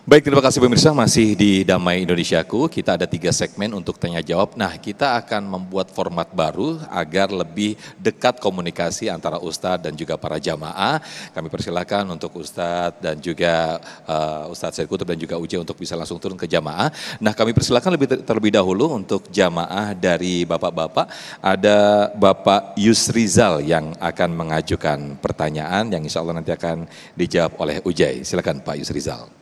Baik, terima kasih pemirsa, masih di Damai Indonesiaku. Kita ada 3 segmen untuk tanya jawab. Nah, kita akan membuat format baru agar lebih dekat komunikasi antara Ustadz dan juga para jamaah. Kami persilakan untuk Ustadz dan juga Ustadz Said Kutub dan juga Uje untuk bisa langsung turun ke jamaah. Nah, kami persilakan terlebih dahulu untuk jamaah dari bapak-bapak. Ada Bapak Yusrizal yang akan mengajukan pertanyaan yang insya Allah nanti akan dijawab oleh Ujai. Silakan Pak Yusrizal.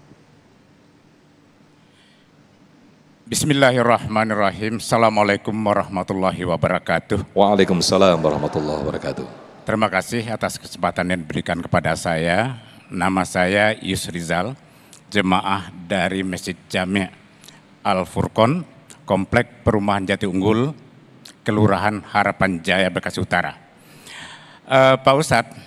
Bismillahirrahmanirrahim. Assalamualaikum warahmatullahi wabarakatuh. Waalaikumsalam warahmatullahi wabarakatuh. Terima kasih atas kesempatan yang diberikan kepada saya. Nama saya Yusrizal, jemaah dari Masjid Jami' Al-Furqon, Komplek Perumahan Jati Unggul, Kelurahan Harapan Jaya, Bekasi Utara. Pak Ustadz,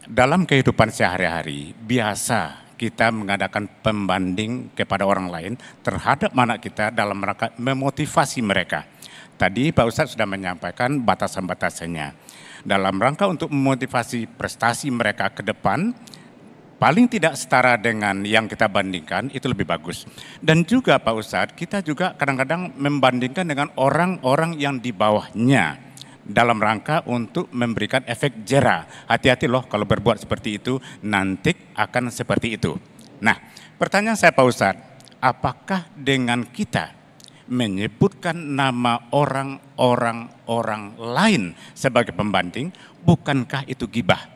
dalam kehidupan sehari-hari biasa kita mengadakan pembanding kepada orang lain terhadap anak kita dalam rangka memotivasi mereka. Tadi Pak Ustadz sudah menyampaikan batasan-batasannya. Dalam rangka untuk memotivasi prestasi mereka ke depan, paling tidak setara dengan yang kita bandingkan, itu lebih bagus. Dan juga Pak Ustadz, kita juga kadang-kadang membandingkan dengan orang-orang yang di bawahnya, dalam rangka untuk memberikan efek jera. Hati-hati loh kalau berbuat seperti itu, nanti akan seperti itu. Nah, pertanyaan saya Pak Ustadz, apakah dengan kita menyebutkan nama orang lain sebagai pembanding, bukankah itu ghibah?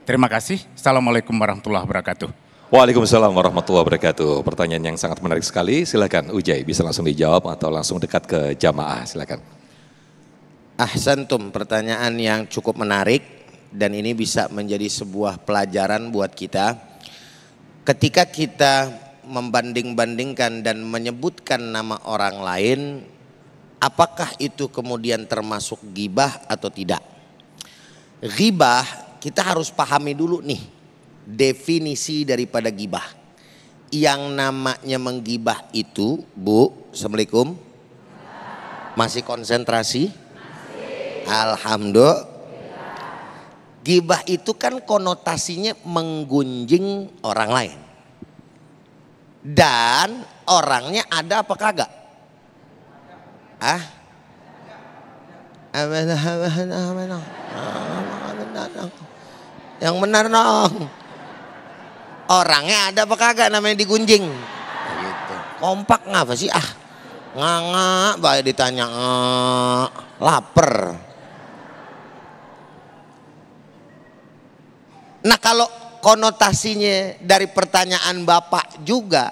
Terima kasih. Assalamualaikum warahmatullahi wabarakatuh. Waalaikumsalam warahmatullahi wabarakatuh. Pertanyaan yang sangat menarik sekali. Silakan Ujai, bisa langsung dijawab atau langsung dekat ke jamaah. Silakan. Ahsantum, pertanyaan yang cukup menarik dan ini bisa menjadi sebuah pelajaran buat kita. Ketika kita membanding-bandingkan dan menyebutkan nama orang lain, apakah itu kemudian termasuk ghibah atau tidak? Ghibah, kita harus pahami dulu nih definisi daripada ghibah. Yang namanya menggibah itu, Bu, Assalamualaikum. Masih konsentrasi? Alhamdulillah. Ghibah itu kan konotasinya menggunjing orang lain. Dan orangnya ada apa kagak? Yang benar dong. Orangnya ada apa kagak namanya digunjing? Gitu. Kompak ngapa sih? Nganga, baik ditanya lapar. Nah, kalau konotasinya dari pertanyaan Bapak juga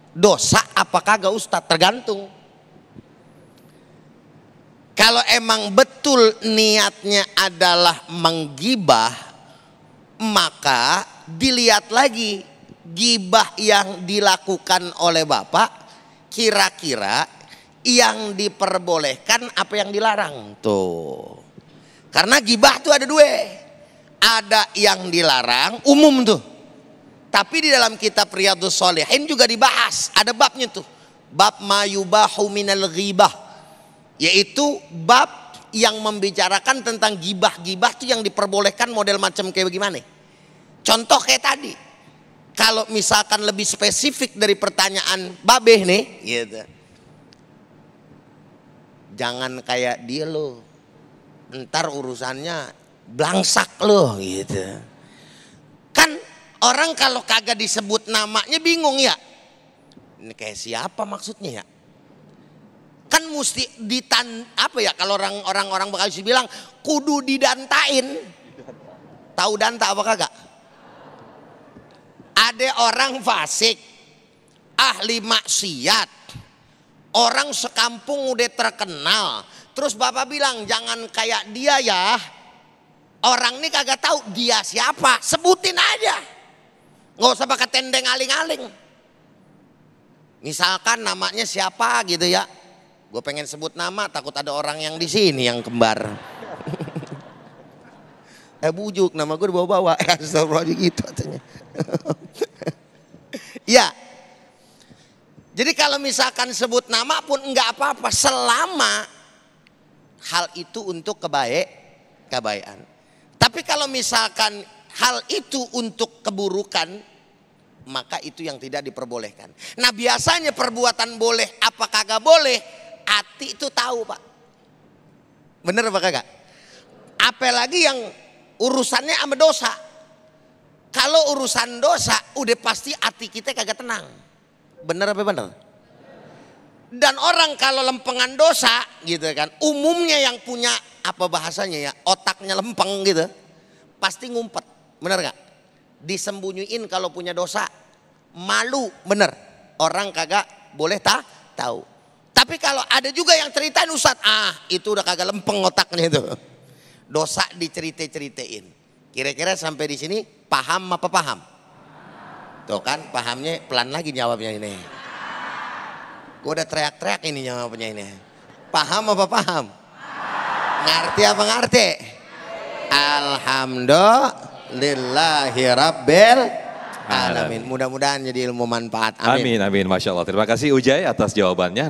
dosa apa kagak Ustadz? Tergantung. Kalau emang betul niatnya adalah menggibah, maka dilihat lagi gibah yang dilakukan oleh Bapak kira-kira yang diperbolehkan apa yang dilarang tuh. Karena gibah tuh ada dua. Ada yang dilarang umum tuh. Tapi di dalam kitab Riyadhus Shalihin juga dibahas, ada babnya tuh. Bab ma yubahu minal ghibah, yaitu bab yang membicarakan tentang gibah-gibah tuh yang diperbolehkan model macam kayak bagaimana. Contoh kayak tadi. Kalau misalkan lebih spesifik dari pertanyaan Babeh nih, gitu. Jangan kayak dia lo, ntar urusannya blangsak lo gitu. Kan orang kalau kagak disebut namanya bingung ya. Ini kayak siapa maksudnya ya? Kan mesti apa ya, kalau orang Bekasi bilang kudu didantain. Tahu danta apa kagak? Ada orang fasik, ahli maksiat, orang sekampung udah terkenal. Terus Bapak bilang jangan kayak dia ya. Orang ini kagak tahu dia siapa, sebutin aja. Nggak usah pakai tendeng aling-aling. Misalkan namanya siapa gitu ya. Gue pengen sebut nama, takut ada orang yang di sini yang kembar. Bujuk nama gue dibawa-bawa. Astagfirullah gitu katanya. Ya. Jadi kalau misalkan sebut nama pun enggak apa-apa selama hal itu untuk kebaikan. Tapi kalau misalkan hal itu untuk keburukan, maka itu yang tidak diperbolehkan. Nah biasanya perbuatan boleh apa kagak boleh, hati itu tahu Pak. Bener apa kagak? Apalagi yang urusannya sama dosa. Kalau urusan dosa udah pasti hati kita kagak tenang. Bener apa bener? Dan orang kalau lempengan dosa gitu kan, umumnya yang punya apa bahasanya ya, otaknya lempeng gitu, pasti ngumpet. Bener gak? Disembunyiin kalau punya dosa, malu, bener. Orang kagak boleh tahu. Tapi kalau ada juga yang ceritain Ustadz, itu udah kagak lempeng otaknya itu. Dosa dicerita-ceritain. Kira-kira sampai di sini paham apa paham? Tuh kan pahamnya pelan lagi jawabnya ini. Gue udah teriak-teriak ini jawabnya ini. Paham apa paham? Ngerti apa ngerti? Alhamdulillahi Rabbil Alamin. Mudah-mudahan jadi ilmu manfaat. Amin, amin. Masya Allah. Terima kasih Ujai atas jawabannya.